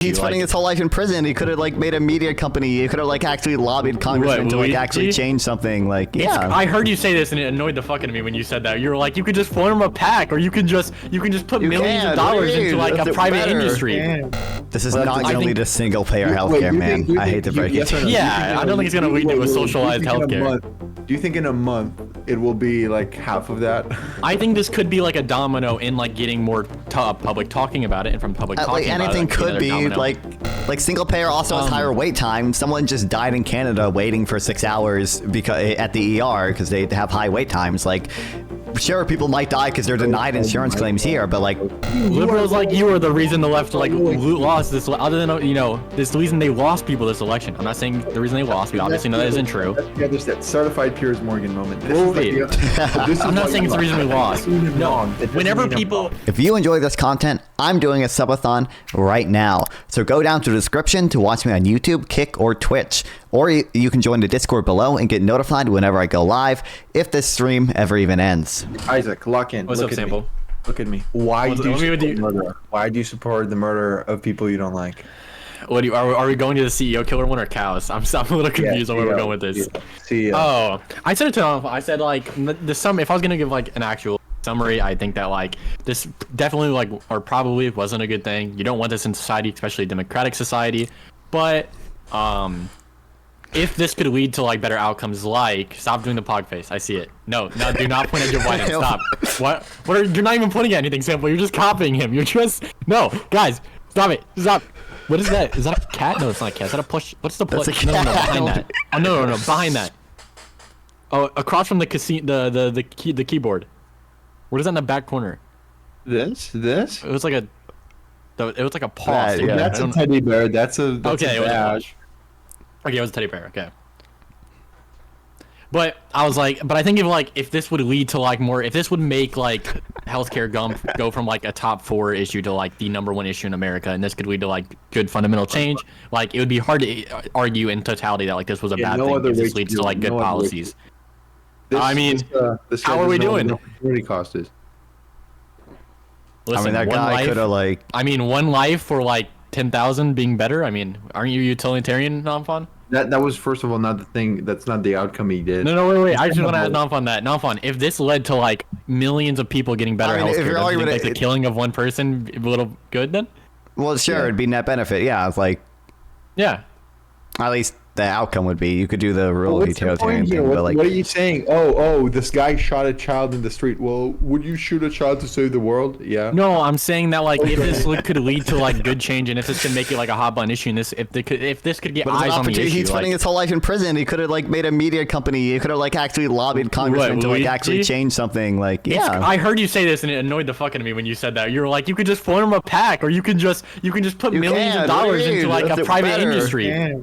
He's spending his whole life in prison. He could have like made a media company. He could have like actually lobbied congressmen to like actually change something. Like, yeah. I heard you say this and it annoyed the fuck out of me when you said that. You were like, you could just form a pack, or you can just put millions of dollars into like a private industry. This is not going to lead to single payer healthcare, man. I hate to break it to you. Yeah, I don't think it's going to lead to a socialized healthcare. Do you think in a month it will be like half of that? I think this could be like a domino in like getting more public talking about it, and from public talking like about anything it, could be like single payer also has higher wait time. Someone just died in Canada waiting for 6 hours because at the ER because they have high wait times. Like, sure, people might die because they're denied insurance claims here, but like liberals like you are the reason the left like lost this. Other than this reason they lost people this election. I'm not saying the reason they lost. We obviously know that isn't true. Yeah, there's that certified Piers Morgan moment. I'm not saying it's the reason we lost. No, whenever people. If you enjoy this content, I'm doing a subathon right now. So go down to the description to watch me on YouTube, Kick, or Twitch. Or you can join the Discord below and get notified whenever I go live, if this stream ever even ends. Isaac, lock in. What's up, Sample? Look at me. Why do you support murder? Why do you support the murder of people you don't like? What are we going to the CEO killer one or cows? I'm a little confused on where we're going with this. CEO. Oh, I said it to him. I said like if I was gonna give like an actual summary, I think that like this definitely like or probably wasn't a good thing. You don't want this in society, especially a democratic society. But if this could lead to like better outcomes, like stop doing the pog face. I see it. No, do not point at Joe Biden. Stop. What are you're not even pointing at anything, Sample. You're just copying him. You're just no, guys. Stop it. Stop. What is that? Is that a cat? No, it's not a cat. Is that a push? What's the push? That's a No, cat. behind that. Oh no, behind that. Oh, across from the the keyboard. What is that in the back corner? This? It was like a paw. Yeah, That's a teddy bear. That's a Okay, it was a badge. Okay, it was a teddy bear. Okay. But I was like, I think if this would lead to like more, if this would make like healthcare go from like a top 4 issue to like the #1 issue in America, and this could lead to like good fundamental change, like it would be hard to argue in totality that like this was a bad thing if this leads to like good policies. I mean, how are we doing? Opportunity cost is. Listen, I mean, that guy could have like. I mean, one life for like 10,000 being better. I mean, aren't you utilitarian, Nonfon? That was first of all not the thing. That's not the outcome he did. No, wait. I just want to ask Nonfon that. Nonfon, if this led to like millions of people getting better healthcare, does you think like the killing of one person a little good then? Well, sure, it'd be net benefit. Yeah, it's like. Yeah. At least the outcome would be you could do the real utilitarian thing. What, but like, what are you saying? Oh, this guy shot a child in the street. Well, would you shoot a child to save the world? Yeah. No, I'm saying that like if this could lead to like good change, and if this could make it like a hot button issue, and if this could get eyes on the issue. He's spending his whole life in prison. He could have like made a media company. He could have like actually lobbied congressmen to like actually change something. Like, yeah. I heard you say this and it annoyed the fuck out of me when you said that. You were like, you could just form a pack, or you can just put millions of dollars into like a private industry. Yeah.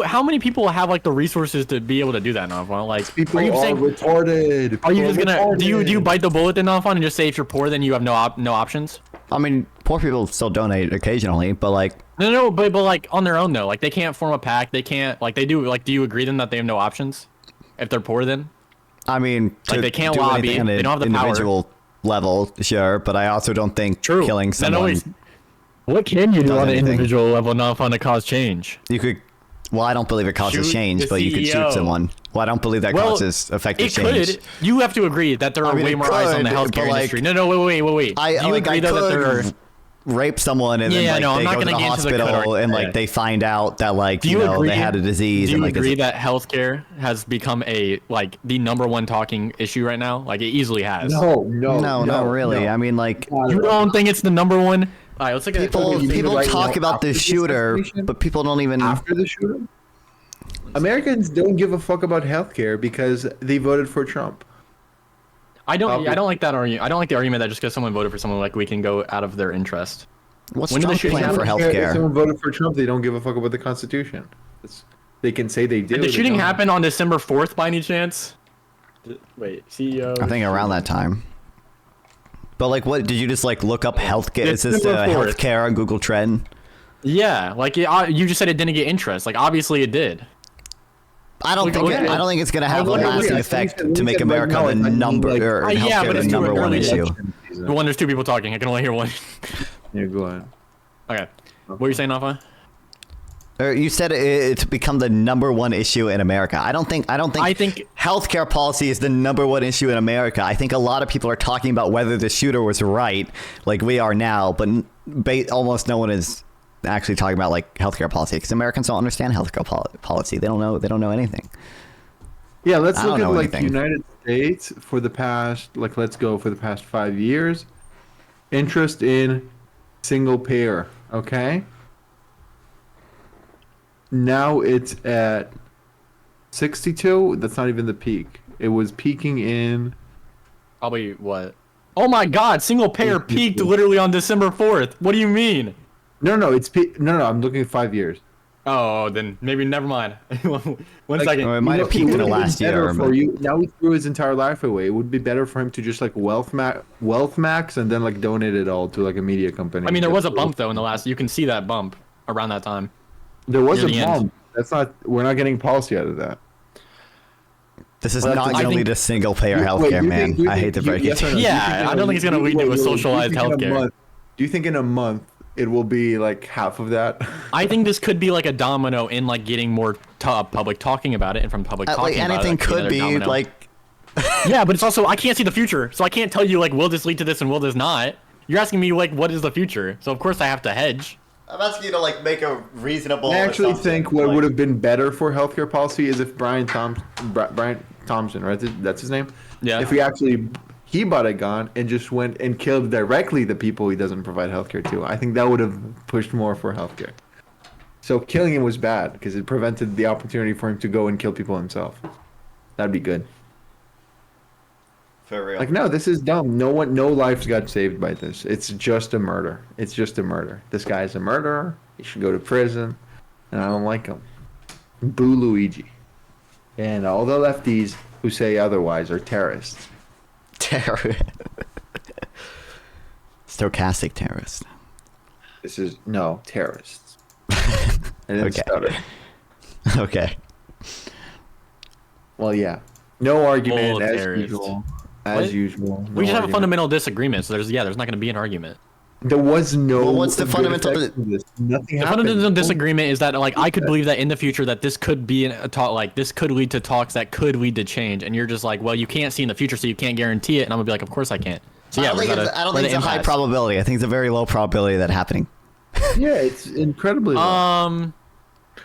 How many people have like the resources to be able to do that, Nonfon? Like, people are retarded. Are you just gonna do you bite the bullet then, Nonfon, and just say if you're poor then you have no options? I mean, poor people still donate occasionally, but like. No, but like on their own though, like they can't form a pack. They can't like they do. Like, do you agree then that they have no options if they're poor then? I mean, like they can't lobby. They don't have the individual power. Level, sure, but I also don't think killing someone. What can you do on an individual level, Nonfon, to cause change? You could. Well, I don't believe it causes change, but you could shoot someone. Well, I don't believe that causes effective change. It could. You have to agree that there are way more eyes on the healthcare industry. No, wait. Do you agree that there are rape someone and then like they go to the hospital and like they find out that like they had a disease? Do you and, agree that healthcare has become a like the #1 talking issue right now? Like it easily has. No, not really. I mean, like you don't think it's the #1? All right, let's look at people talk about the shooter, but people don't even after the shooter. Americans don't give a fuck about healthcare because they voted for Trump. I don't like that argument. I don't like the argument that just because someone voted for someone, like we can go out of their interest. What's Trump's plan for healthcare? If someone voted for Trump, they don't give a fuck about the Constitution. They can say they do. Did the shooting happen on December 4th by any chance? Wait, CEO. I think around that time. But like, what did you just like look up healthcare? Is this healthcare on Google Trend? Yeah, like you just said it didn't get interest. Like obviously it did. I don't think it's gonna have a lasting effect to make America the healthcare the #1 issue. There's 2 people talking. I can only hear one. Yeah, go ahead. Okay. What were you saying, Alpha? You said it's become the number one issue in America. I think healthcare policy is the number one issue in America. I think a lot of people are talking about whether the shooter was right, like we are now, but almost no one is actually talking about like healthcare policy because Americans don't understand healthcare policy. They don't know anything. Yeah, let's look at like anything. United States for the past, like let's go for the past 5 years. Interest in single payer, okay? Now it's at 62. That's not even the peak. It was peaking in Probably what? Oh my God! Single payer peaked literally on December 4th. What do you mean? no, I'm looking at 5 years. Oh, then maybe never mind. One second. It might have peaked in the last year. For you. Now he threw his entire life away. It would be better for him to just like wealth max and then like donate it all to like a media company. I mean, there was a bump though in the last. You can see that bump around that time. There was a near the end. bump. That's not. We're not getting policy out of that. This is Well, not I going to think- lead to single payer healthcare, man. I hate to break it to you. Yeah, I don't think it's gonna lead to a socialized healthcare. Do you think in a month it will be like half of that? I think this could be like a domino in like getting more public talking about it, and from public talking Like about anything it, could another be domino. like. Yeah, but it's also I can't see the future, so I can't tell you like will this lead to this and will this not. You're asking me like what is the future, so of course I have to hedge. I'm asking you to like make a reasonable. I actually think what would have been better for healthcare policy is if Brian Thompson, right? That's his name. Yeah. If he bought a gun and just went and killed directly the people he doesn't provide healthcare to. I think that would have pushed more for healthcare. So killing him was bad because it prevented the opportunity for him to go and kill people himself. That'd be good. For real. Like, no, this is dumb. No lives got saved by this. It's just a murder. It's just a murder. This guy's a murderer. He should go to prison, and I don't like him. Boo Luigi. And all the lefties who say otherwise are terrorists. Stochastic terrorist. This is terrorists. I didn't stutter. Okay. Well, yeah. No argument Full as terrorist. usual. What? As usual. We just have a argument. fundamental disagreement, so there's not going to be an argument. There was no. Well, what's the good fundamental effect of this. Nothing The happened. fundamental disagreement is that like I could believe that in the future that this could be a talk, like this could lead to talks that could lead to change, and you're just like, well, you can't see in the future, so you can't guarantee it, and I'm gonna be like, of course I can't. So yeah, I don't think it's a high probability. I think it's a very low probability of that happening. Yeah, it's incredibly low.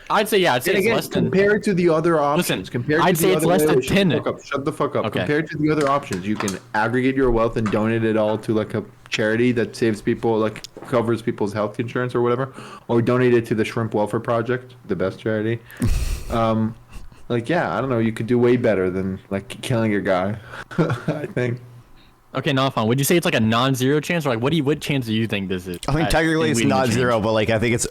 I'd say And it's again, less than. compared to the other options, Listen, compared I'd to say the it's other less than shut the 10. fuck up, shut the fuck up. Okay. Compared to the other options, you can aggregate your wealth and donate it all to like a charity that saves people, like covers people's health insurance or whatever, or donate it to the Shrimp Welfare Project, the best charity. Like, yeah, I don't know. You could do way better than like killing your guy. I think. Okay, Nonfon, would you say it's like a non-zero chance, or like what chance do you think this is? I think technically it's leading to not change? zero, but like I think it's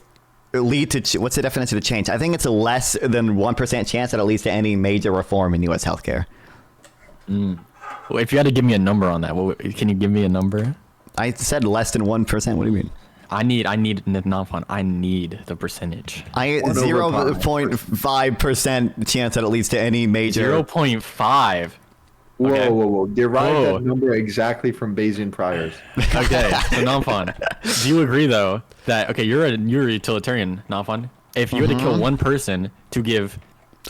lead to what's the definition of change? I think it's a less than 1% chance that it leads to any major reform in U.S. healthcare. Well, if you had to give me a number on that, can you give me a number? I said less than 1%. What do you mean? I need Nonfon. I need the percentage. I 0.5% chance that it leads to any major. 0.5. Whoa, Okay. whoa! Derive Whoa. that number exactly from Bayesian priors. Okay, so Nonfon, do you agree though that you're a utilitarian, Nonfon? If you had to kill one person to give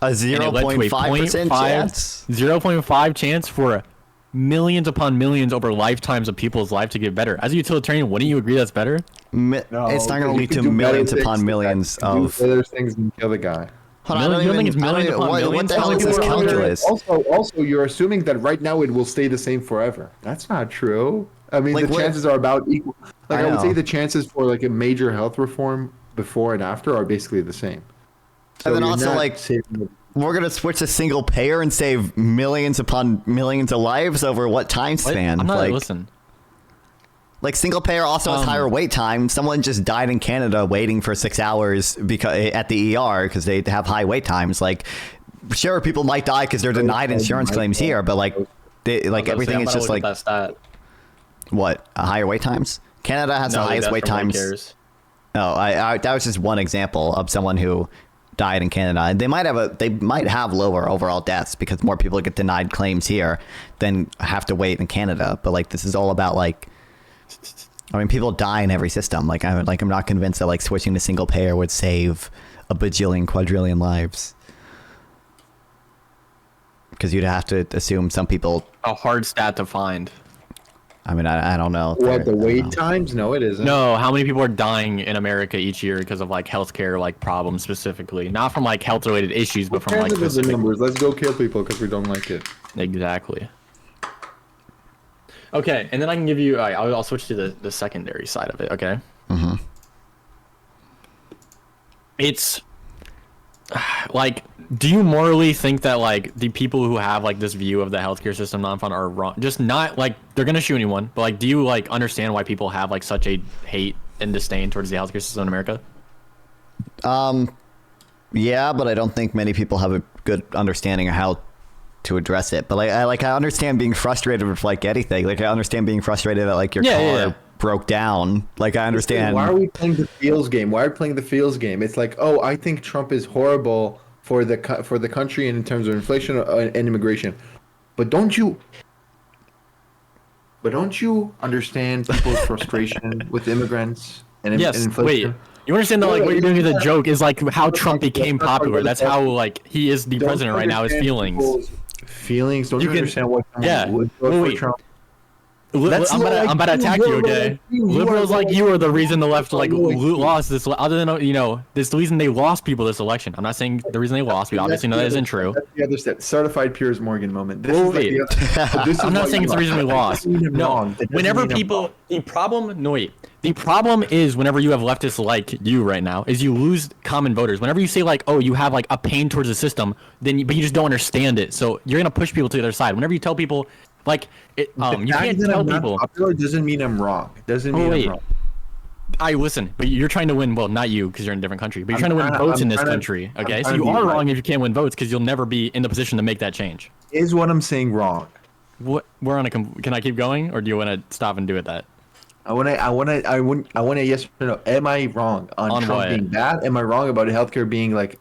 A 0.5% chance. 0.5 chance for millions upon millions over lifetimes of people's life to get better. As a utilitarian, wouldn't you agree that's better? It's not going to lead to millions upon millions of. Do other things than kill the guy. Hold on, You don't think it's millions upon what millions? the hell is this calculus? Also, you're assuming that right now it will stay the same forever. That's not true. I mean, Like, the what- chances are about equal. Like, I I would say know. the chances for like a major health reform before and after are basically the same. So And then you're also, not like, saving We're going to switch to single payer and save millions upon millions of lives over what time What? span? I'm not like, listen. Like single payer also has higher wait time. Someone just died in Canada waiting for 6 hours because at the ER because they have high wait times. Like, sure, people might die because they're denied insurance claims here, but like, everything is just like what higher wait times. Canada has the highest wait times. No, I that was just one example of someone who died in Canada. And they might have lower overall deaths because more people get denied claims here than have to wait in Canada. But like, this is all about like. I mean, people die in every system. Like I'm not convinced that like switching to single payer would save a bajillion, quadrillion lives. Because you'd have to assume some people. A hard stat to find. I mean, I don't know. What, the wait times? No, it isn't. No, how many people are dying in America each year because of like healthcare like problems specifically, not from like health related issues, but from like the specific... numbers. Let's go kill people because we don't like it. Exactly. Okay, and then I can give you. I'll switch to the secondary side of it. Okay. Mm-hmm. It's like, do you morally think that like the people who have like this view of the healthcare system non-fun are wrong? Just not like they're gonna shoot anyone, but like, do you like understand why people have like such a hate and disdain towards the healthcare system in America? Yeah, but I don't think many people have a good understanding of how to address it. But I understand being frustrated with like anything. Like I understand being frustrated that like your car broke down. Like I understand. Why are we playing the feels game? Why are we playing the feels game? It's like, oh, I think Trump is horrible for the country and in terms of inflation and immigration. But don't you understand people's frustration with immigrants and inflation? Wait. You understand that like what you're doing as a joke is like how Trump became popular. That's how like he is the president right now. His feelings. Don't you understand what? Wait. I'm about to attack you, okay? Liberals like you are the reason the left like lost this. Other than this the reason they lost people this election. I'm not saying the reason they lost. We obviously know that isn't true. That's the other step. Certified Piers Morgan moment. I'm not saying it's the reason we lost. No, whenever people the problem is whenever you have leftists like you right now is you lose common voters. Whenever you say like, oh, you have like a pain towards the system, but you just don't understand it. So you're gonna push people to the other side. Whenever you tell people. Like, you can't tell people. Popular doesn't mean I'm wrong. It doesn't mean I'm wrong. Listen, but you're trying to win. Well, not you, because you're in a different country. But you're trying to win votes in this country. Okay, so you are wrong if you can't win votes, because you'll never be in the position to make that change. Is what I'm saying wrong? What we're on a? Can I keep going, or do you want to stop and do it that? I want a yes or no. Am I wrong on Trump being bad? Am I wrong about healthcare being like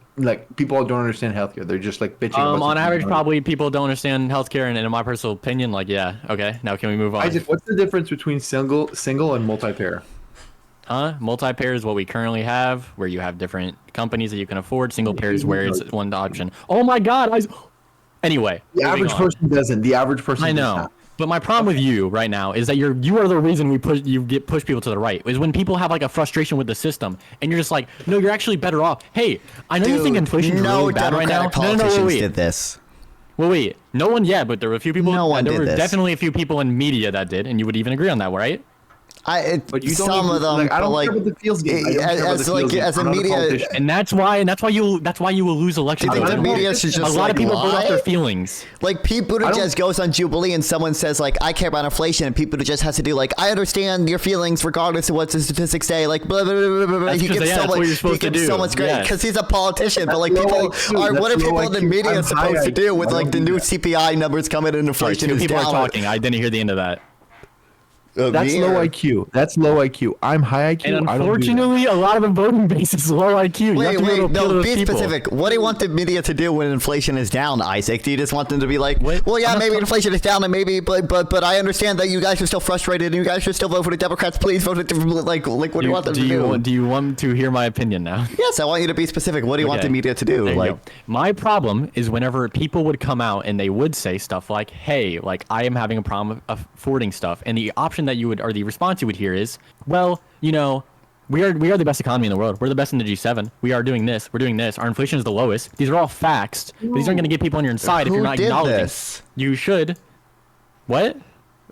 people don't understand healthcare? They're just like bitching. On average, probably people don't understand healthcare, and in my personal opinion, like yeah, okay. Now can we move on? Isaac, what's the difference between single and multi-payer? Multi-payer is what we currently have, where you have different companies that you can afford. Single payer is where it's one option. Oh my God! Anyway, the average person doesn't. The average person. I know. But my problem with you right now is that you are the reason we push people to the right. Is when people have like a frustration with the system, and you're just like, no, you're actually better off. Hey, I know you think inflation's really bad right now. Politicians did this. Well, wait, no one yet, but there were a few people. No one did this. There were definitely a few people in media that did, and you would even agree on that, right? But you some of them, I don't care about the feels game. As a media, and that's why you will lose elections. Do you think the media should just a lot of people lie? vote off their feelings. Like Pete Buttigieg goes on Jubilee and someone says like, I care about inflation, and Pete Buttigieg has to do like, I understand your feelings regardless of what the statistics say. Like blah blah blah blah blah. He gives so much credit because he's a politician. But like people are, what are people in the media supposed to do with like the new CPI numbers coming and inflation is down? People are talking. I didn't hear the end of that. That's low IQ. That's low IQ. I'm high IQ. And unfortunately, a lot of the voting base is low IQ. Wait, no, be specific. What do you want the media to do when inflation is down, Isaac? Do you just want them to be like, well, yeah, maybe inflation is down, and maybe, but I understand that you guys are still frustrated, and you guys should still vote for the Democrats. Please vote for the like. What do you want them to do? Do you want to hear my opinion now? Yes, I want you to be specific. What do you want the media to do? Like, my problem is whenever people would come out and they would say stuff like, hey, like I am having a problem affording stuff, and the option that you would, or the response you would hear is, well, we are the best economy in the world. We're the best in the G7. We are doing this. We're doing this. Our inflation is the lowest. These are all facts. But these aren't going to get people on your inside if you're not acknowledging. This? You should. What?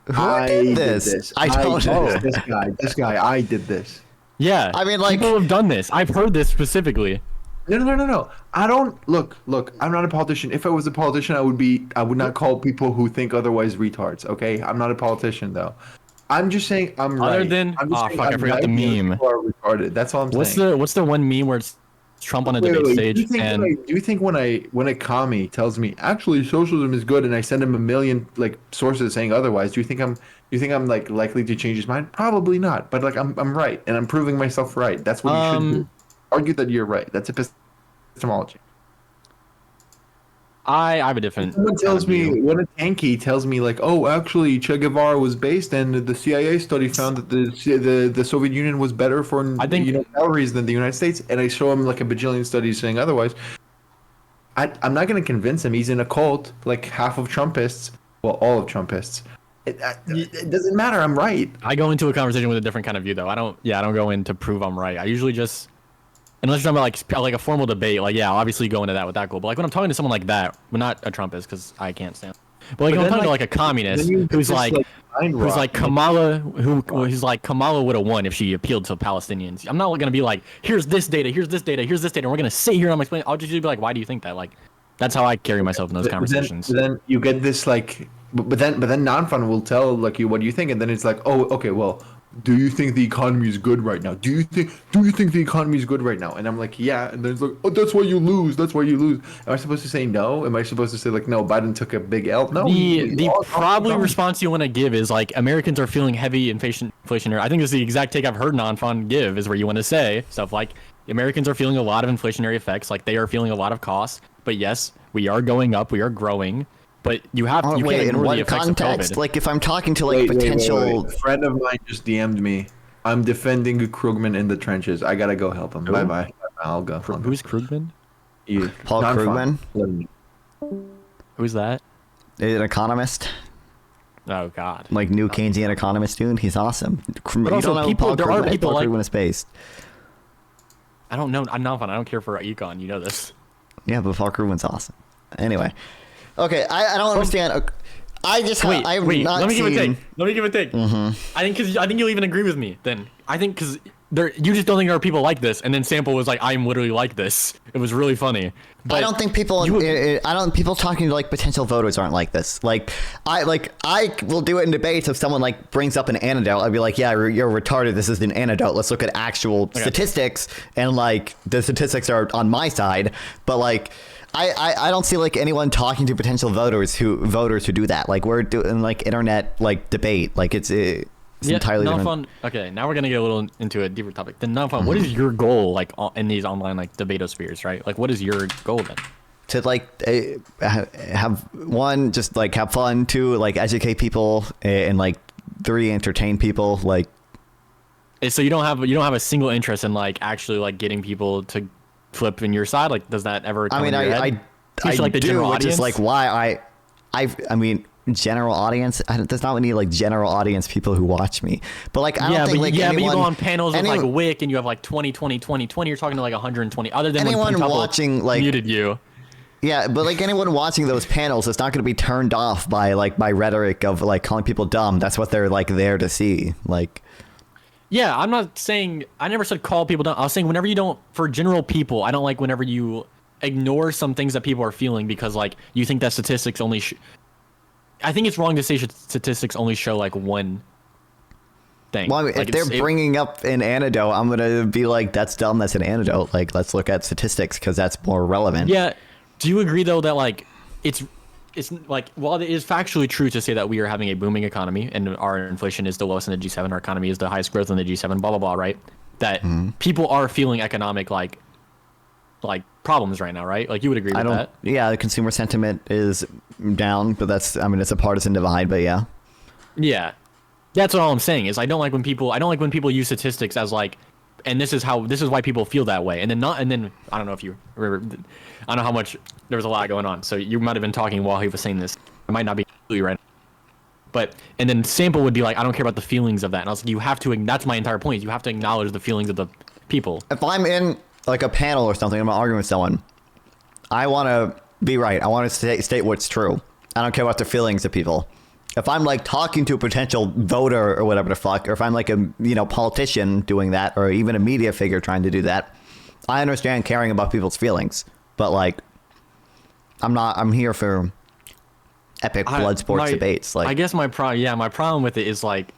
Who did this? I don't know. This guy. I did this. Yeah. I mean, like, people have done this. I've heard this specifically. No. I don't look. I'm not a politician. If I was a politician, I would not call people who think otherwise retards. Okay, I'm not a politician though. I'm just saying I'm right. Other than, I forgot the meme. Retarded. That's all I'm saying. What's the one meme where it's Trump on a debate stage? Do you think when a commie tells me actually socialism is good and I send him a million like sources saying otherwise, do you think I'm like likely to change his mind? Probably not. But like I'm right and I'm proving myself right. That's what you should do. Argue that you're right. That's epistemology. I have a different. Someone tells kind of me view. when a tanky tells me like, oh, actually Che Guevara was based, and the CIA study found that the Soviet Union was better for I think calories than the United States, and I show him like a bajillion studies saying otherwise. I'm not going to convince him. He's in a cult, like half of Trumpists, well, all of Trumpists. It doesn't matter. I'm right. I go into a conversation with a different kind of view though. I don't go in to prove I'm right. I usually just, unless you're talking about like a formal debate, like yeah, obviously go into that with that goal. But like when I'm talking to someone like that, well, not a Trumpist because I can't stand. But like when I'm talking to like a communist who's like Kamala, who's like Kamala would have won if she appealed to Palestinians. I'm not gonna be like, here's this data, here's this data, here's this data, and we're gonna sit here and I'm explaining. I'll just be like, why do you think that? Like, that's how I carry myself in those conversations. Then you get this like, but then Nonfon will tell like you what do you think, and then it's like, oh, okay, well, do you think the economy is good right now? Do you think the economy is good right now? And I'm like, yeah. And then it's like, oh, that's why you lose. That's why you lose. Am I supposed to say no? Am I supposed to say like, no, Biden took a big L? No. The probably response you want to give is like Americans are feeling heavy inflationary. I think this is the exact take I've heard Nonfon give is where you want to say stuff like Americans are feeling a lot of inflationary effects, like they are feeling a lot of costs. But yes, we are going up, we are growing. But you have you wait, can't in ignore what the effects context? of COVID. Like if I'm talking to like potential. A friend of mine just DM'd me. I'm defending Krugman in the trenches. I gotta go help him. Bye bye. I'll go. Who's Krugman? Paul Krugman? Who's that? An economist. Oh God. Like new Keynesian economist, dude. He's awesome. You also, don't know people- Paul there are Krugman? people Paul like- Krugman is based. I don't know. I'm not fun. I don't care for econ. You know this. Yeah, but Paul Krugman's awesome. Anyway. Okay, I don't understand. I just Wait. I have Let not me seen. give a take. Let me give a take. Mm-hmm. I think you'll even agree with me. Then I think because you just don't think there are people like this, and then Sample was like, "I'm literally like this." It was really funny. But I don't think people. People talking to like potential voters aren't like this. Like I will do it in debates if someone like brings up an antidote. I'd be like, "Yeah, you're retarded. This is an antidote. Let's look at actual statistics." And like the statistics are on my side, but like. I don't see like anyone talking to potential voters who do that. Like we're doing like internet like debate. Like it's entirely different. Fun. Okay, now we're gonna get a little into a deeper topic. Then not fun. What is your goal like in these online like debatospheres, right? Like what is your goal then? To like have one, just like have fun. Two, like educate people, and like three, entertain people. Like so you don't have a single interest in like actually like getting people to flip in your side. Like does that ever come into your head? I like the do, general which audience? is like why I mean general audience. There's not any like general audience people who watch me, but like I don't think like but anyone, you go on panels with like Wick and you have like 20. You're talking to like 120. Other than anyone when watching like muted you. Yeah, but like anyone watching those panels is not going to be turned off by like my rhetoric of like calling people dumb. That's what they're like there to see. Like. Yeah, I'm not saying, I never said call people dumb. I was saying whenever you don't, for general people, I don't like whenever you ignore some things that people are feeling because like you think that statistics only I think it's wrong to say statistics only show like one thing. Well, I mean, like if they're bringing up an antidote, I'm going to be like, that's dumb, that's an antidote. Like, let's look at statistics because that's more relevant. Yeah. Do you agree though that like it's like, while it is factually true to say that we are having a booming economy and our inflation is the lowest in the G7, our economy is the highest growth in the G7, blah, blah, blah, right? That people are feeling economic, like problems right now, right? Like you would agree with that? Yeah, the consumer sentiment is down, but it's a partisan divide, but yeah. Yeah. That's all I'm saying is I don't like when people use statistics as like, and this is why people feel that way. And then I don't know if you remember, I don't know how much, there was a lot going on. So you might have been talking while he was saying this. I might not be right now. But, and then Sample would be like, I don't care about the feelings of that. And I was like, you have to, that's my entire point. You have to acknowledge the feelings of the people. If I'm in like a panel or something, I'm arguing with someone, I want to be right. I want to state what's true. I don't care about the feelings of people. If I'm like talking to a potential voter or whatever the fuck, or if I'm like a politician doing that, or even a media figure trying to do that, I understand caring about people's feelings. But like, I'm here for epic blood sports debates. Like, I guess my problem with it is like,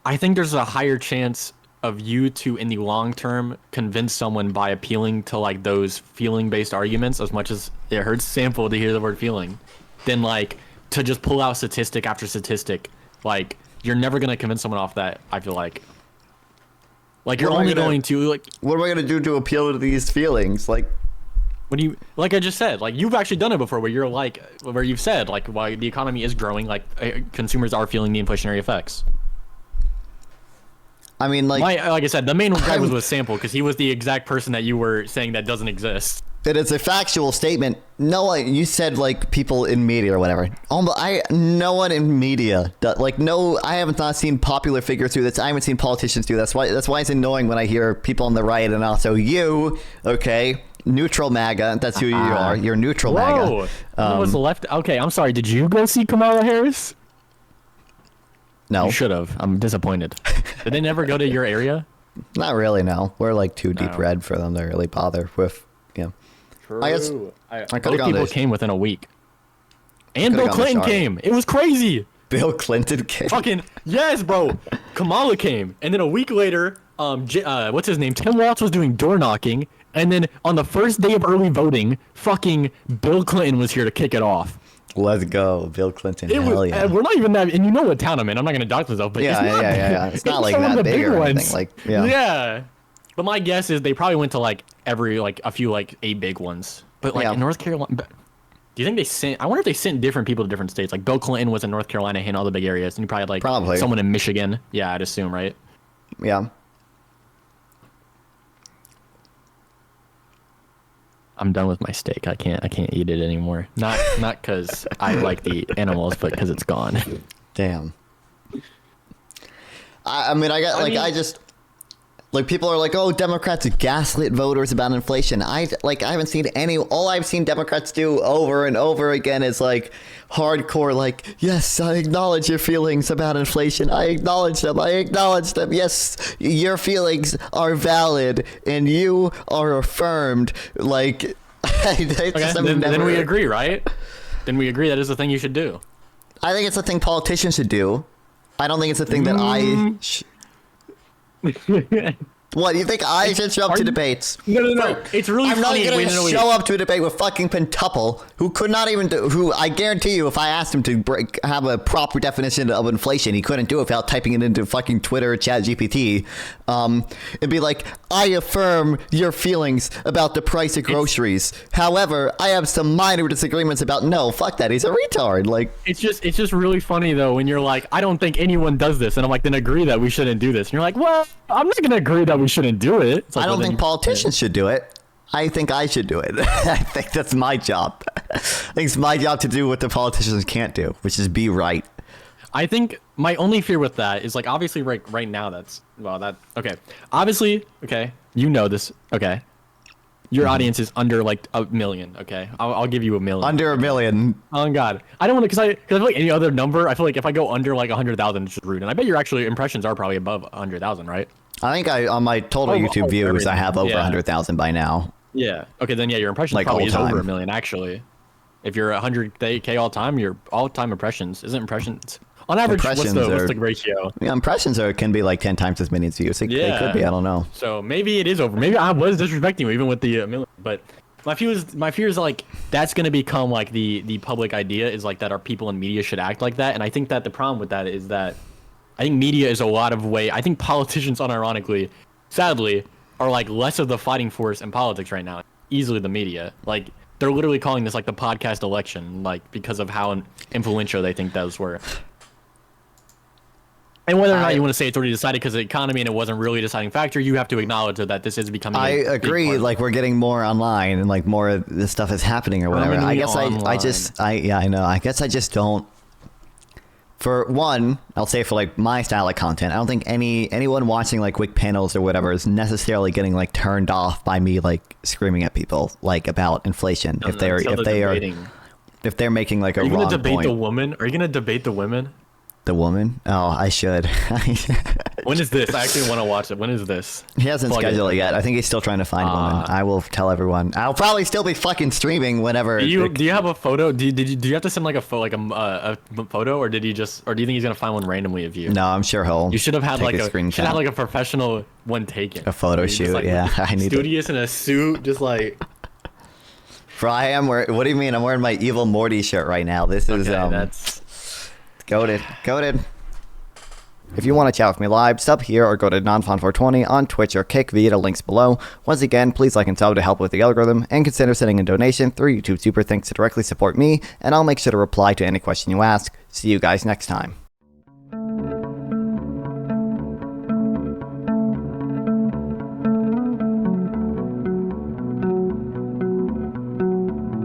I think there's a higher chance of you to, in the long term, convince someone by appealing to like those feeling based arguments, as much as it hurts Sample to hear the word feeling, than like to just pull out statistic after statistic. Like you're never gonna convince someone off that. I feel like you're only going to like. What am I gonna do to appeal to these feelings? Like, What do you, like I just said, like you've actually done it before where you're like, where you've said like while the economy is growing, like consumers are feeling the inflationary effects. I mean, like I said, the main guy was with Sample because he was the exact person that you were saying that doesn't exist. it is a factual statement. No, like you said, like people in media or whatever. No one in media, I haven't not seen popular figures do this. I haven't seen politicians do this. That's why it's annoying when I hear people on the right and also you, okay, neutral MAGA. That's who you are. You're neutral MAGA. Was left. Okay, I'm sorry. Did you go see Kamala Harris? No. You should have. I'm disappointed. Did they never go to your area? Not really, no. We're like too deep red for them to really bother with, True. I guess both people came within a week. And Bill Clinton came. It was crazy. Bill Clinton came? Fucking, yes, bro. Kamala came. And then a week later, what's his name? Tim Walz was doing door knocking. And then on the first day of early voting, fucking Bill Clinton was here to kick it off. Let's go, Bill Clinton. Hell yeah. We're not even that, and you know what town I'm in. I'm not going to dox myself, but yeah. It's not like that big or anything. Yeah. But my guess is they probably went to like a few like 8 big ones. But like in North Carolina, do you think they sent? I wonder if they sent different people to different states. Like Bill Clinton was in North Carolina, hitting all the big areas, and you probably had like someone in Michigan. Yeah, I'd assume, right? Yeah. I'm done with my steak. I can't eat it anymore. Not because I like the animals, but because it's gone. Damn. I just people are like, oh, Democrats gaslit voters about inflation. I haven't seen all I've seen Democrats do over and over again is like hardcore, like, yes, I acknowledge your feelings about inflation. I acknowledge them. Yes, your feelings are valid and you are affirmed. Like, then we agree, right? Then we agree that is the thing you should do. I think it's the thing politicians should do. I don't think it's a thing that What, you think I should show up to debates? No. It's really I'm funny. not going to show up to a debate with fucking Pentuple, who could not even do, who I guarantee you, if I asked him to have a proper definition of inflation, he couldn't do it without typing it into fucking Twitter, Chat GPT. It'd be like, I affirm your feelings about the price of groceries. However, I have some minor disagreements about, no, fuck that, he's a retard. Like, it's just really funny though when you're like, I don't think anyone does this, and I'm like, then agree that we shouldn't do this, and you're like, well, I'm not gonna agree that we shouldn't do it. Like, I don't think politicians should do it. I think I should do it. I think that's my job. I think it's my job to do what the politicians can't do, which is be right. I think my only fear with that is like, obviously right now okay. Obviously, okay, you know this, okay. Your audience is under like 1 million, okay? I'll give you 1 million. Under 1 million. Oh God, I don't want to, because I feel like any other number, I feel like if I go under like 100,000, it's just rude. And I bet your actually impressions are probably above 100,000, right? I think on my total YouTube views, everything. I have over 100,000 by now. Yeah. Okay, then yeah, your impressions like probably is over 1 million actually. If you're 100K all time, your all-time impressions isn't impressions. On average, what's the ratio? Yeah, impressions can be like 10 times as many as views. It could be. I don't know. So maybe it is over. Maybe I was disrespecting you even with the million. But my fear is like that's going to become like the public idea is like that our people in media should act like that. And I think that the problem with that is that I think media is a lot of way. I think politicians, unironically, sadly, are like less of the fighting force in politics right now. Easily the media. Like they're literally calling this like the podcast election, like because of how influential they think those were. And whether or not you want to say it's already decided because of the economy and it wasn't really a deciding factor, you have to acknowledge that this is becoming. I agree. Like we're getting more online and like more of this stuff is happening or whatever. I guess I know. I guess I just don't. For one, I'll say for like my style of content, I don't think anyone watching like quick panels or whatever is necessarily getting like turned off by me like screaming at people like about inflation if they're making like a wrong point. Are you gonna debate the woman? Are you gonna debate the women? The woman? Oh, I should. When is this? I actually want to watch it. When is this? He hasn't scheduled it yet. I think he's still trying to find women. I will tell everyone. I'll probably still be fucking streaming whenever. Do you have a photo? Do you have to send like a photo, or do you think he's gonna find one randomly of you? No, I'm sure he'll. You should have had like a professional one taken. A photo shoot. Like, yeah, I need. Studious in a suit, just like. For I am wearing. What do you mean? I'm wearing my Evil Morty shirt right now. This is that's. Goated. If you want to chat with me live, sub here or go to Nonfon420 on Twitch or Kick via the links below. Once again, please like and sub to help with the algorithm, and consider sending a donation through YouTube Super Thanks to directly support me, and I'll make sure to reply to any question you ask. See you guys next time.